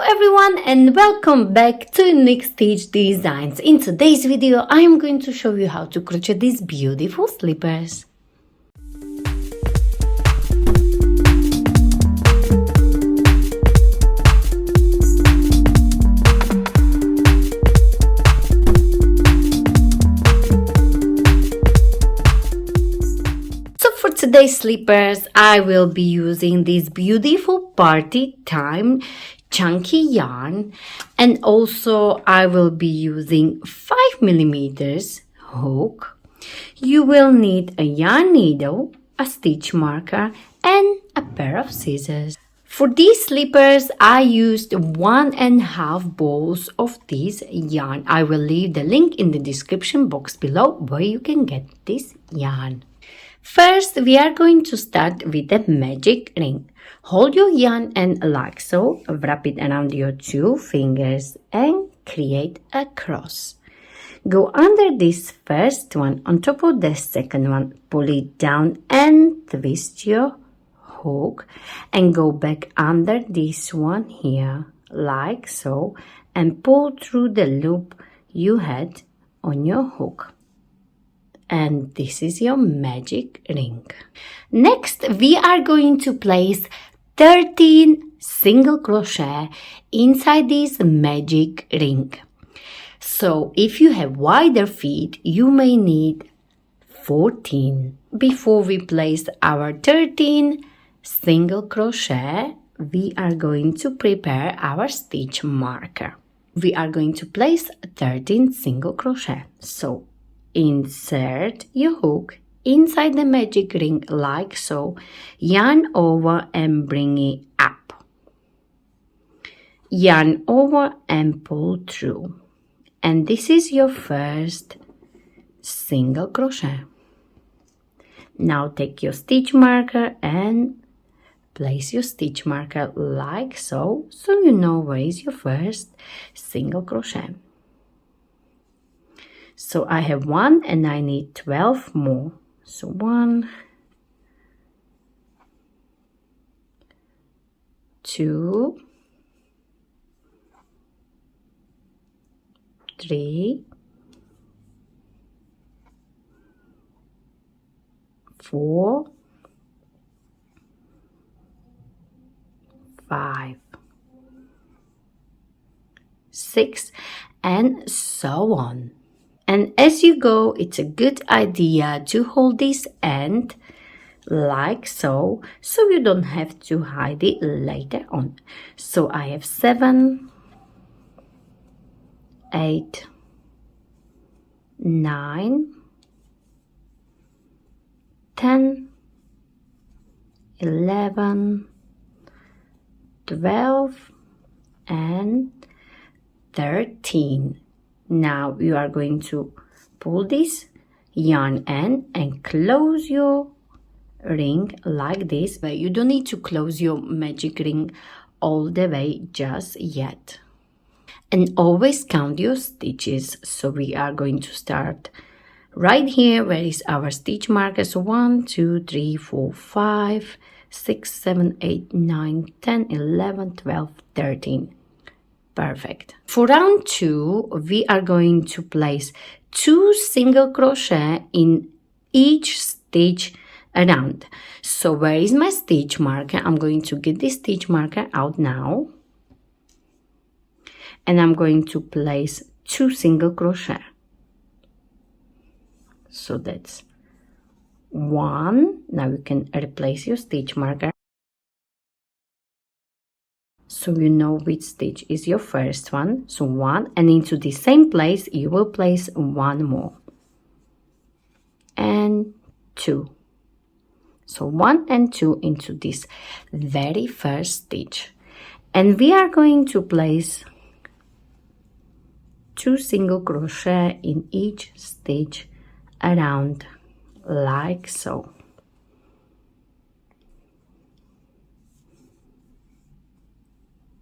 everyone and welcome back to Next Stitch Designs. In today's video I am going to show you how to crochet these beautiful slippers. For today's slippers, I will be using this beautiful party time chunky yarn, and also I will be using 5mm hook. You will need a yarn needle, a stitch marker, and a pair of scissors. For these slippers, I used 1.5 balls of this yarn. I will leave the link in the description box below where you can get this yarn. First, we are going to start with the magic ring. Hold your yarn and like so, wrap it around your 2 fingers and create a cross. Go under this first one on top of the second one, pull it down and twist your hook and go back under this one here like so and pull through the loop you had on your hook. And this is your magic ring. Next, we are going to place 13 single crochet inside this magic ring. So if you have wider feet, you may need 14. Before we place our 13 single crochet, we are going to prepare our stitch marker. We are going to place 13 single crochet. So insert your hook inside the magic ring like so, yarn over and bring it up. Yarn over and pull through. And this is your first single crochet. Now take your stitch marker and place your stitch marker like so, so you know where is your first single crochet. So I have 1 and I need 12 more. So 1, 2, 3, 4, 5, 6, and so on. And as you go, it's a good idea to hold this end like so, so you don't have to hide it later on. So I have 7, 8, 9, 10, 11, 12, and 13. Now you are going to pull this yarn end and close your ring like this, but you don't need to close your magic ring all the way just yet. And always count your stitches. So we are going to start right here where is our stitch marker. So 1, 2, 3, 4, 5, 6, 7, 8, 9, 10, 11, 12, 13. Perfect. For round 2, we are going to place 2 single crochet in each stitch around. So where is my stitch marker? I'm going to get this stitch marker out now. And I'm going to place 2 single crochet. So that's 1. Now you can replace your stitch marker. So you know which stitch is your first one. So 1, and into the same place you will place 1 more. And 2. So 1 and 2 into this very first stitch. And we are going to place 2 single crochet in each stitch around like so.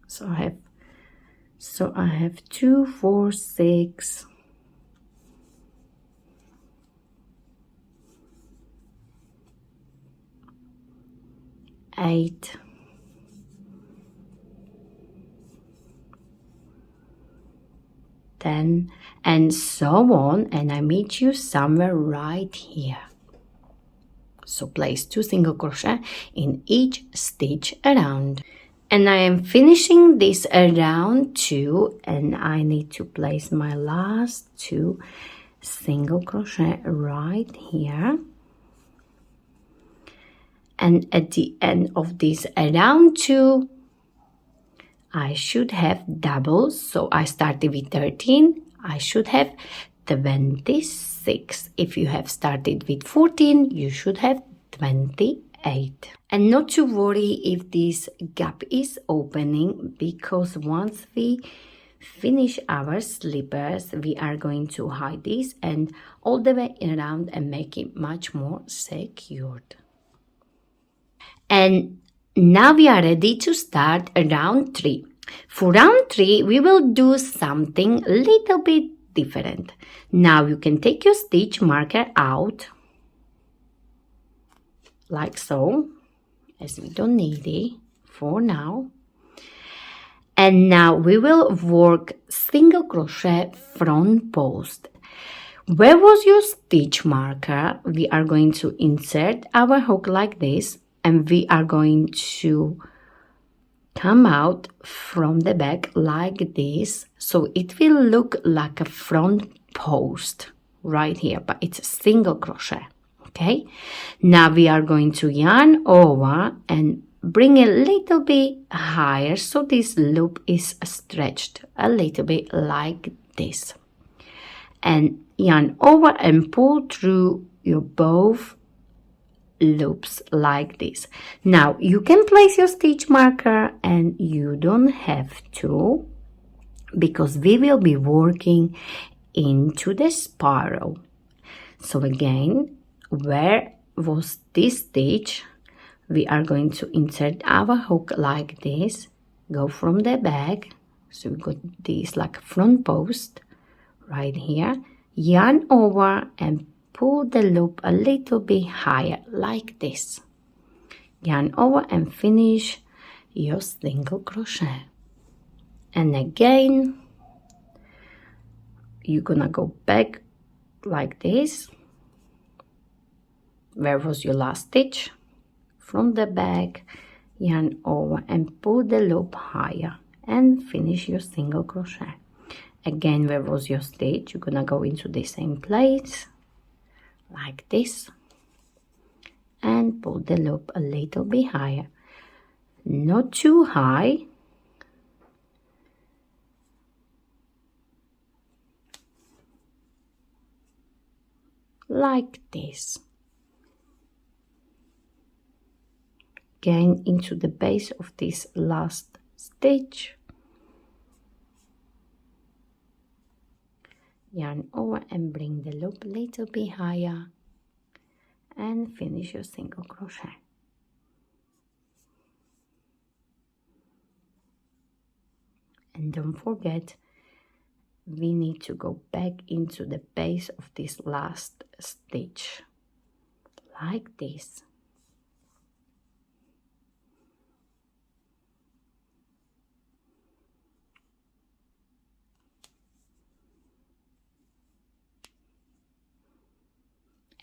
So I have 2, 4, 6, 8, 10, and so on, and I meet you somewhere right here. So place 2 single crochet in each stitch around. And I am finishing this around 2, and I need to place my last 2 single crochet right here. And at the end of this around 2, I should have doubles. So I started with 13, I should have 26. If you have started with 14, you should have 28. And not to worry if this gap is opening, because once we finish our slippers, we are going to hide this and all the way around and make it much more secured. And now we are ready to start round 3. For round 3, we will do something a little bit different. Now you can take your stitch marker out, like so, as we don't need it for now. And now we will work single crochet front post. Where was your stitch marker? We are going to insert our hook like this, and we are going to come out from the back like this, so it will look like a front post right here, but it's a single crochet. Okay, now we are going to yarn over and bring a little bit higher, so this loop is stretched a little bit like this, and yarn over and pull through your both loops like this. Now you can place your stitch marker, and you don't have to, because we will be working into the spiral. So again, where was this stitch? We are going to insert our hook like this, go from the back, so we got this like front post right here, yarn over and pull the loop a little bit higher like this, yarn over and finish your single crochet. And again, you're gonna go back like this. Where was your last stitch? From the back, yarn over and pull the loop higher and finish your single crochet. Again, where was your stitch? You're gonna go into the same place like this and pull the loop a little bit higher, not too high, like this. Again, into the base of this last stitch, yarn over and bring the loop a little bit higher and finish your single crochet. And don't forget, we need to go back into the base of this last stitch like this.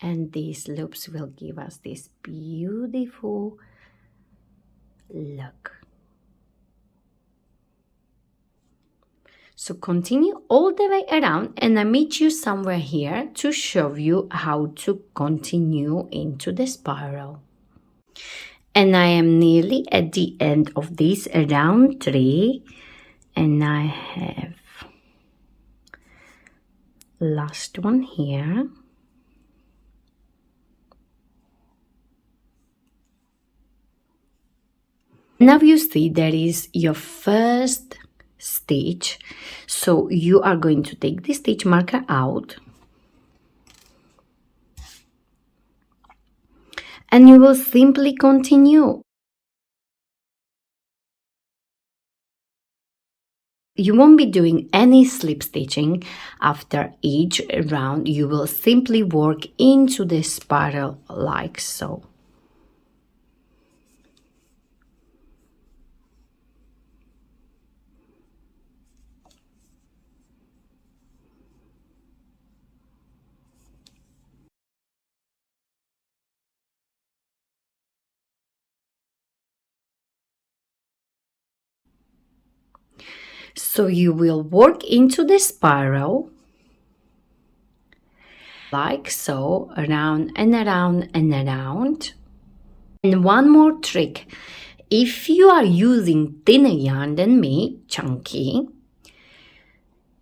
And these loops will give us this beautiful look. So continue all the way around, and I meet you somewhere here to show you how to continue into the spiral. And I am nearly at the end of this round 3, and I have last one here. Now you see there is your first stitch, so you are going to take the stitch marker out and you will simply continue. You won't be doing any slip stitching after each round. You will simply work into the spiral like so. So you will work into the spiral like so, around and around and around. And one more trick, if you are using thinner yarn than me, chunky,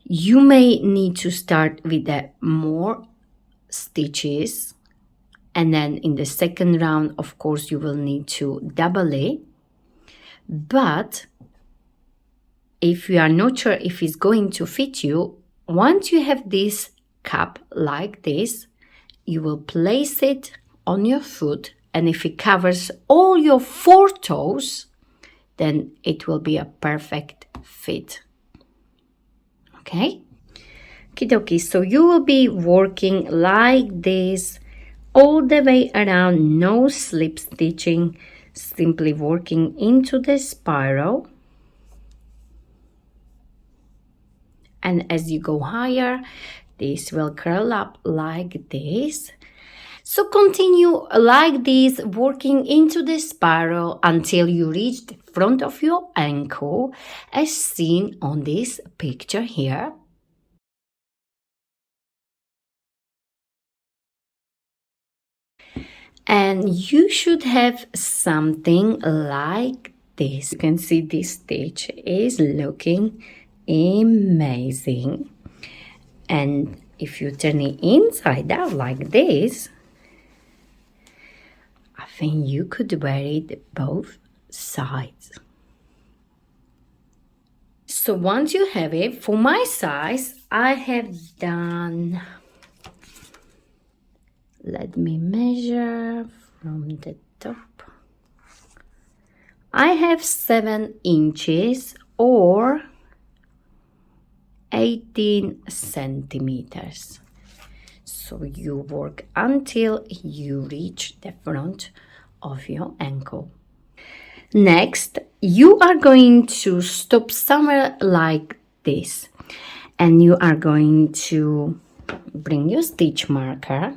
you may need to start with more stitches, and then in the second round, of course, you will need to double it. But if you are not sure if it's going to fit you, once you have this cup like this, you will place it on your foot, and if it covers all your 4 toes, then it will be a perfect fit. Okay? Okie so you will be working like this all the way around, no slip stitching, simply working into the spiral. And as you go higher, this will curl up like this. So continue like this, working into the spiral until you reach the front of your ankle, as seen on this picture here. And you should have something like this. You can see this stitch is looking amazing. And if you turn it inside out like this, I think you could wear it both sides. So once you have it, for my size, I have done, let me measure from the top. I have 7 inches or 18 centimeters. So you work until you reach the front of your ankle. Next, you are going to stop somewhere like this, and you are going to bring your stitch marker,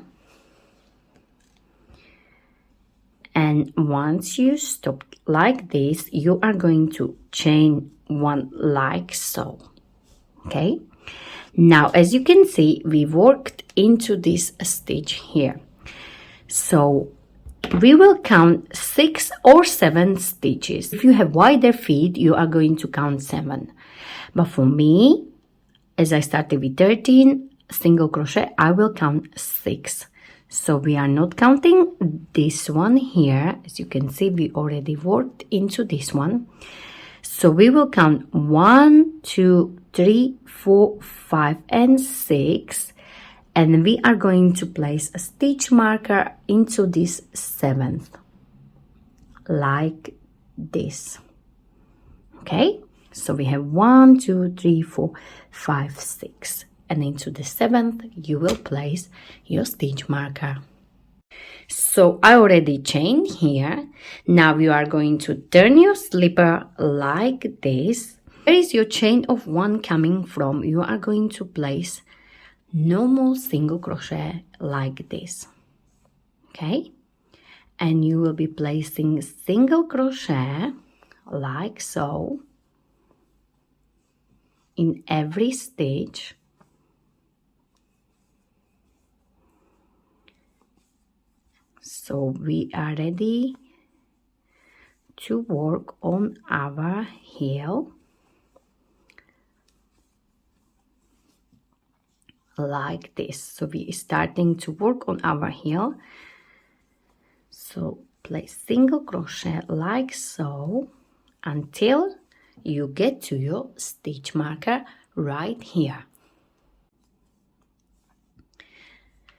and once you stop like this, you are going to chain 1 like so. Okay, now as you can see, we worked into this stitch here, so we will count 6 or 7 stitches. If you have wider feet, you are going to count 7, but for me, as I started with 13 single crochet, I will count 6. So we are not counting this one here. As you can see, we already worked into this one. So we will count 1, 2, 3, 4, 5, and 6. And we are going to place a stitch marker into this 7th, like this. Okay, so we have 1, 2, 3, 4, 5, 6. And into the 7th, you will place your stitch marker. So I already chained here. Now you are going to turn your slipper like this. Where is your chain of 1 coming from? You are going to place normal single crochet like this. Okay, and you will be placing single crochet like so in every stitch. So we are ready to work on our heel like this. So we are starting to work on our heel. So place single crochet like so until you get to your stitch marker right here.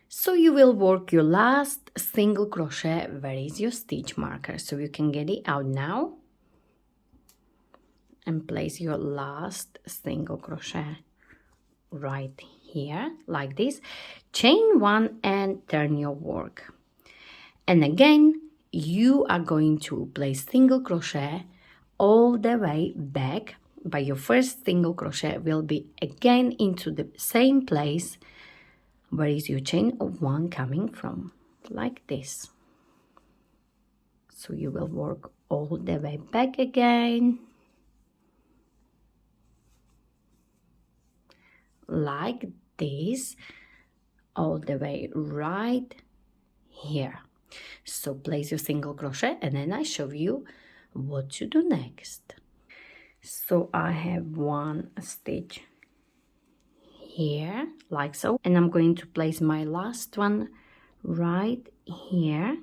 So you will work your last single crochet. Where is your stitch marker? So you can get it out now and place your last single crochet right here like this. Chain 1 and turn your work. And again, you are going to place single crochet all the way back, but your first single crochet will be again into the same place. Where is your chain of 1 coming from? Like this. So you will work all the way back again. like this all the way right here. So place your single crochet and then I show you what to do next. So I have one stitch here like so, and I'm going to place my last one right here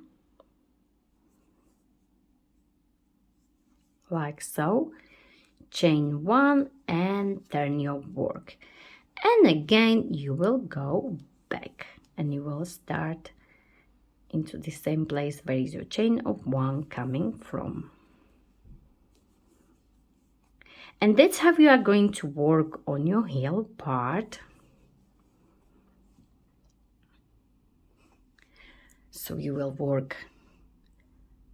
like so. Chain one and turn your work, and again you will go back and you will start into the same place where is your chain of one coming from. And that's how you are going to work on your heel part. So you will work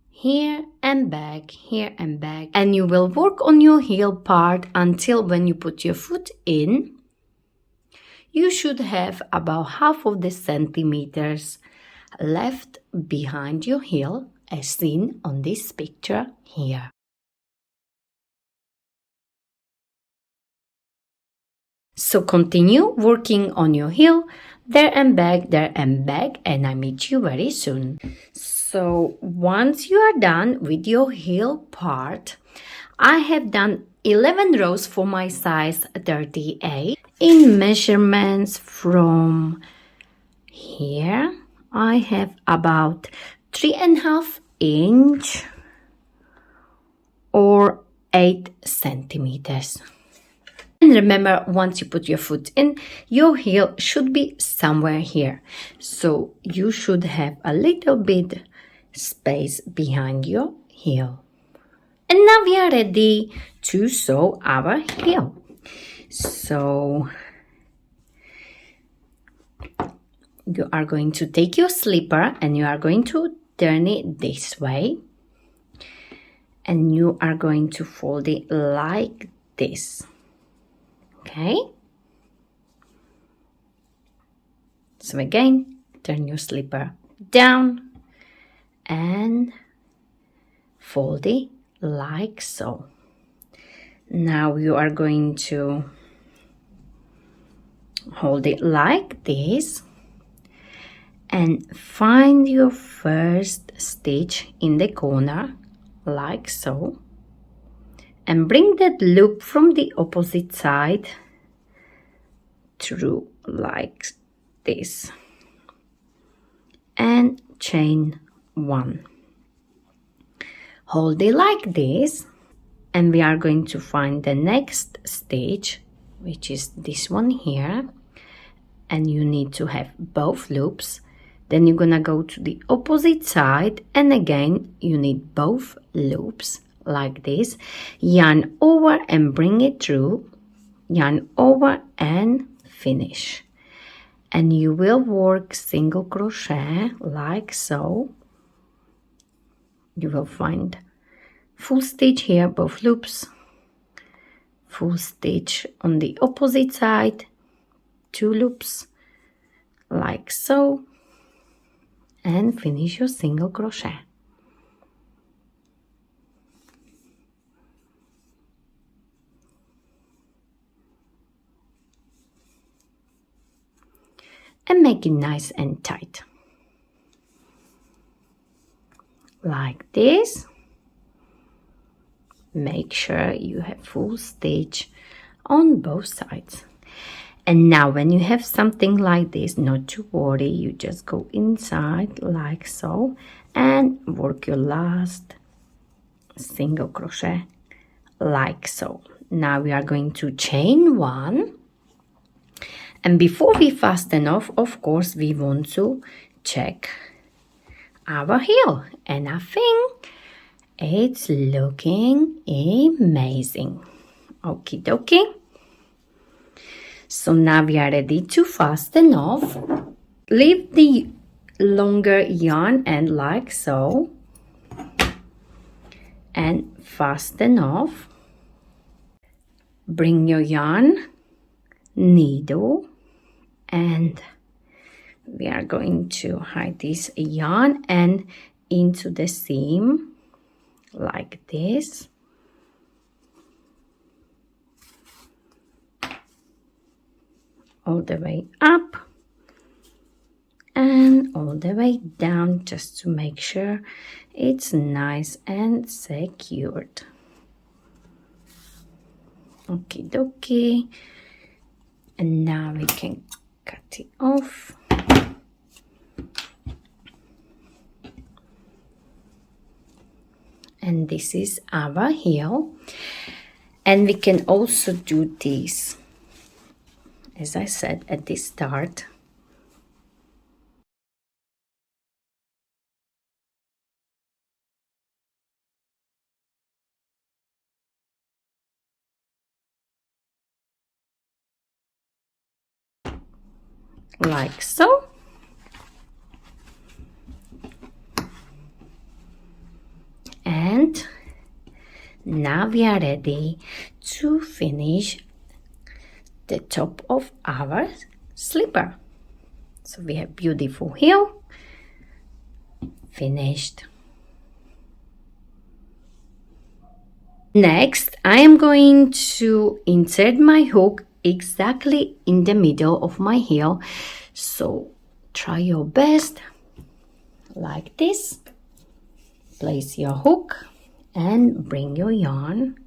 here and back, here and back, and you will work on your heel part until when you put your foot in, you should have about half of the centimeters left behind your heel, as seen on this picture here. So continue working on your heel, there and back, and I meet you very soon. So once you are done with your heel part, I have done 11 rows for my size 38. In measurements from here, I have about 3.5 inch or 8 centimeters. And remember, once you put your foot in, your heel should be somewhere here. So you should have a little bit space behind your heel. And now we are ready to sew our heel. So you are going to take your slipper and you are going to turn it this way. And you are going to fold it like this. Okay, so again, turn your slipper down and fold it like so. Now you are going to hold it like this and find your first stitch in the corner like so. And bring that loop from the opposite side through like this. And chain one. Hold it like this. And we are going to find the next stitch, which is this one here. And you need to have both loops. Then you're gonna go to the opposite side. And again, you need both loops. Like this, yarn over and bring it through, yarn over and finish, and you will work single crochet like so. You will find full stitch here, both loops, full stitch on the opposite side, 2 loops like so, and finish your single crochet. And make it nice and tight. Like this. Make sure you have full stitch on both sides. And now when you have something like this, not to worry, you just go inside like so and work your last single crochet like so. Now we are going to chain one. And before we fasten off, of course, we want to check our heel. And I think it's looking amazing. Okie dokie. So now we are ready to fasten off. Leave the longer yarn end like so. And fasten off. Bring your yarn, needle, and we are going to hide this yarn and into the seam like this. all the way up and all the way down, just to make sure it's nice and secured. Okie dokie. And now we can cut it off. And this is our heel. And we can also do this, as I said at the start. Like so. And now we are ready to finish the top of our slipper. So we have beautiful heel finished. Next, I am going to insert my hook exactly in the middle of my heel. So try your best, like this. Place your hook and bring your yarn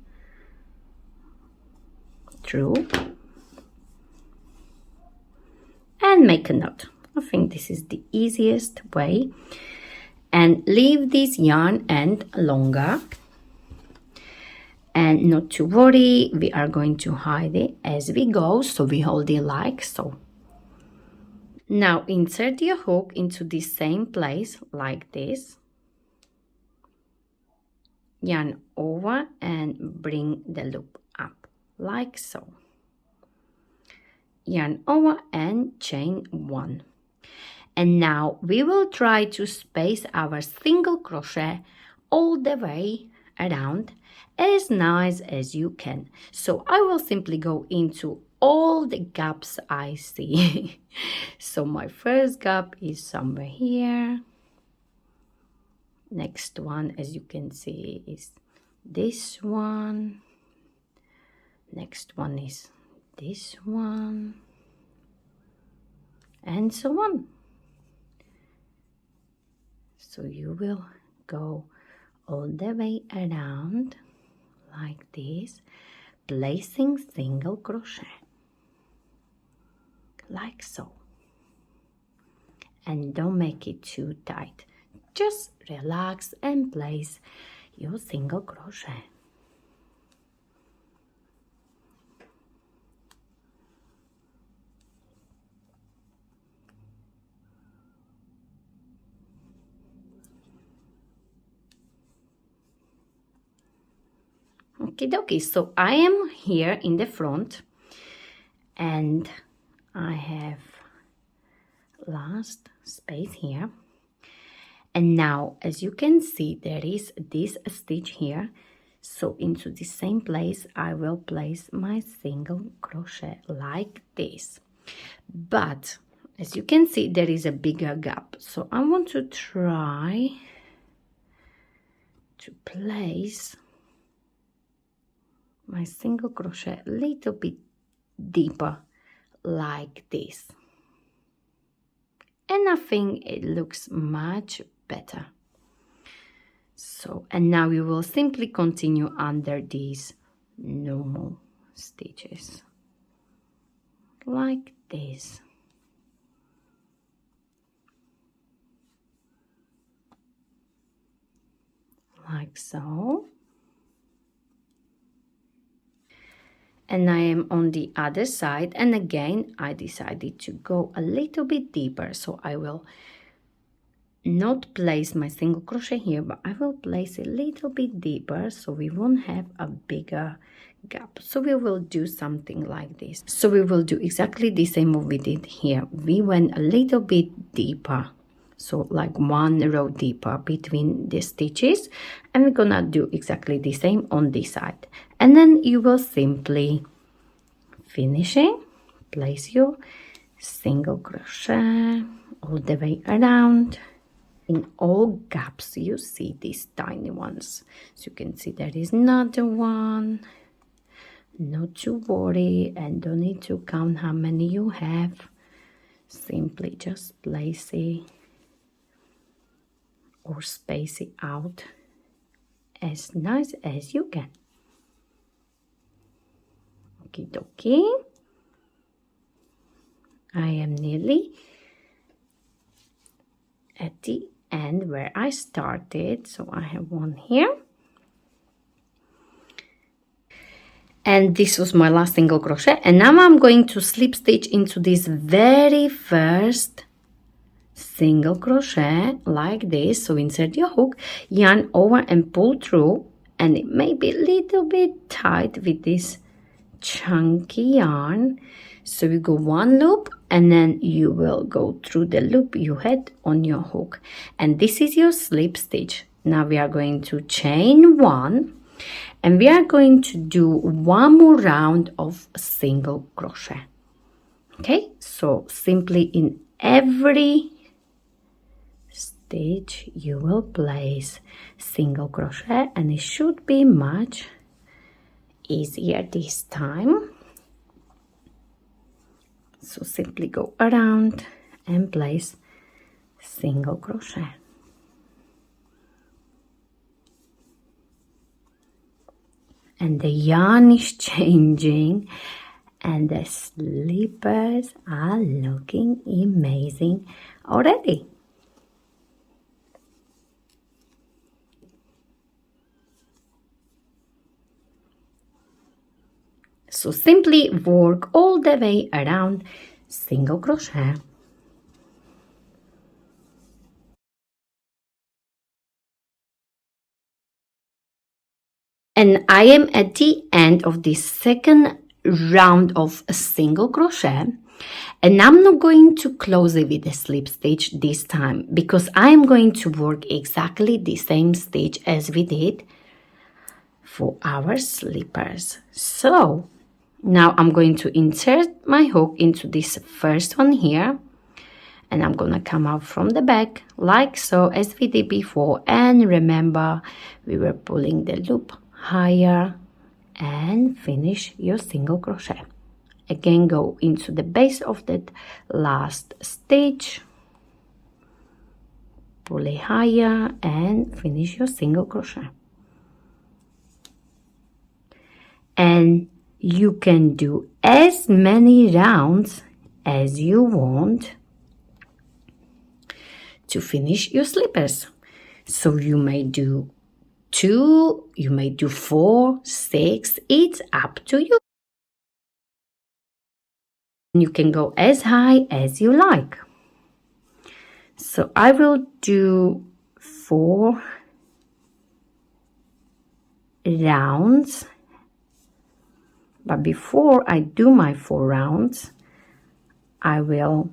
through and make a knot. I think this is the easiest way. And leave this yarn end longer. And not to worry, we are going to hide it as we go, so we hold it like so. Now insert your hook into the same place like this. Yarn over and bring the loop up like so. Yarn over and chain 1. And now we will try to space our single crochet all the way around as nice as you can. So I will simply go into all the gaps I see. So my first gap is somewhere here. Next one, as you can see, is this one. Next one is this one. And so on. So you will go all the way around like this, placing single crochet like so. And don't make it too tight. Just relax and place your single crochet. Okie dokie, so I am here in the front and I have last space here. And now, as you can see, there is this stitch here. So into the same place, I will place my single crochet like this. But as you can see, there is a bigger gap. So I want to try to place my single crochet a little bit deeper like this. And I think it looks much better. So, and now we will simply continue under these normal stitches like this. Like so. And I am on the other side, and again I decided to go a little bit deeper, so I will not place my single crochet here, but I will place a little bit deeper so we won't have a bigger gap. So we will do something like this. So we will do exactly the same what we did here. We went a little bit deeper, so like one row deeper between the stitches, and we're gonna do exactly the same on this side. And then you will simply finishing, place your single crochet all the way around. In all gaps you see these tiny ones, so you can see there is another one, not to worry and don't need to count how many you have. Simply just place it or space it out as nice as you can. Okie dokie. I am nearly at the end where I started, so I have one here. And this was my last single crochet, and now I'm going to slip stitch into this very first single crochet like this. So insert your hook, yarn over and pull through, and it may be a little bit tight with this chunky yarn. So you go one loop and then you will go through the loop you had on your hook, and this is your slip stitch. Now we are going to chain one, and we are going to do one more round of single crochet. Okay, so simply in every stitch you will place single crochet, and it should be much easier this time. So simply go around and place single crochet. And the yarn is changing and the slippers are looking amazing already. So simply work all the way around single crochet. And I am at the end of this second round of a single crochet, and I'm not going to close it with a slip stitch this time because I am going to work exactly the same stitch as we did for our slippers. So now I'm going to insert my hook into this first one here, and I'm gonna come out from the back like so as we did before. And remember, we were pulling the loop higher and finish your single crochet. Again, go into the base of that last stitch, pull it higher and finish your single crochet. And you can do as many rounds as you want to finish your slippers. So you may do 2, you may do 4, 6, it's up to you. You can go as high as you like. So I will do 4 rounds. But before I do my 4 rounds, I will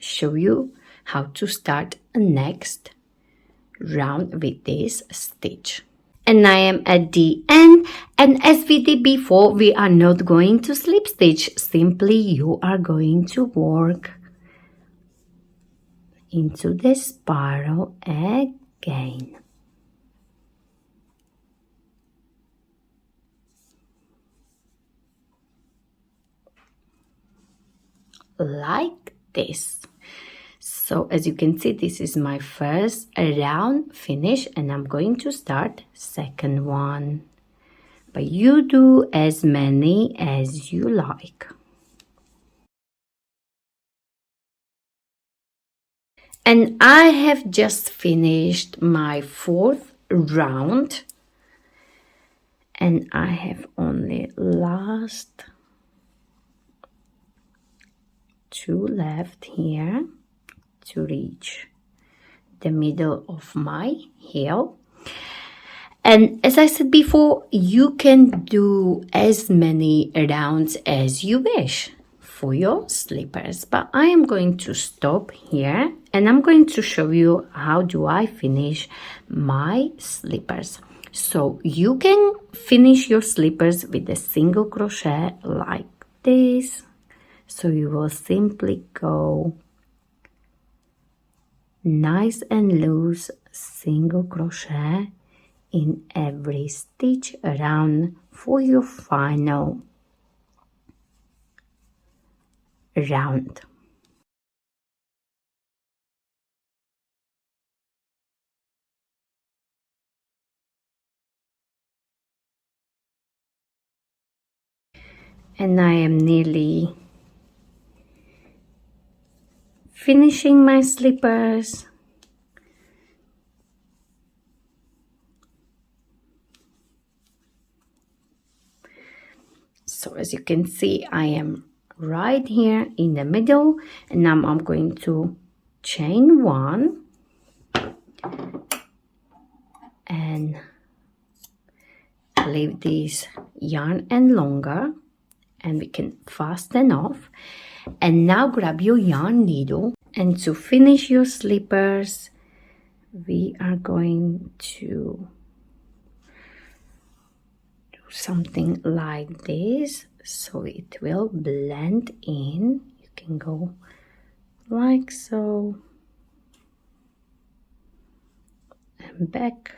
show you how to start a next round with this stitch. And I am at the end, and as we did before, we are not going to slip stitch. Simply you are going to work into the spiral again. Like this. So as you can see, this is my first round finish, and I'm going to start second one. But you do as many as you like. And I have just finished my 4th round, and I have only last 2 left here to reach the middle of my heel. And as I said before, you can do as many rounds as you wish for your slippers, but I am going to stop here and I'm going to show you how do I finish my slippers. So you can finish your slippers with a single crochet like this. So you will simply go nice and loose single crochet in every stitch around for your final round. And I am nearly finishing my slippers. So as you can see, I am right here in the middle, and now I'm going to chain 1 and leave this yarn end longer, and we can fasten off. And now grab your yarn needle, and to finish your slippers we are going to do something like this so it will blend in. You can go like so and back,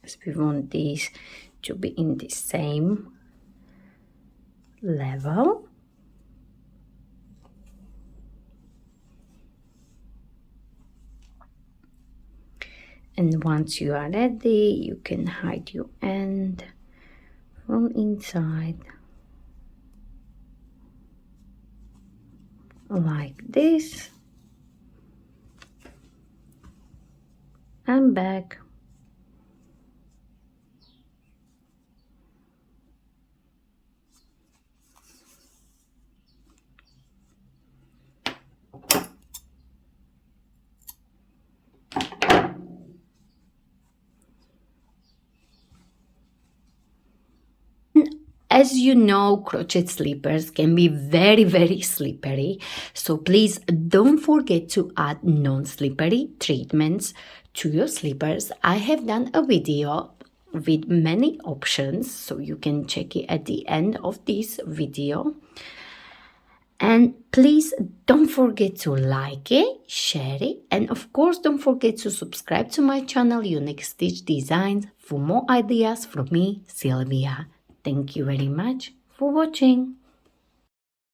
as we want these to be in the same level. And once you are ready, you can hide your end from inside like this and back. As you know, crochet slippers can be very slippery, so please don't forget to add non-slippery treatments to your slippers. I have done a video with many options, so you can check it at the end of this video. And please don't forget to like it, share it, and of course don't forget to subscribe to my channel Unique Stitch Designs for more ideas from me, Sylvia. Thank you very much for watching.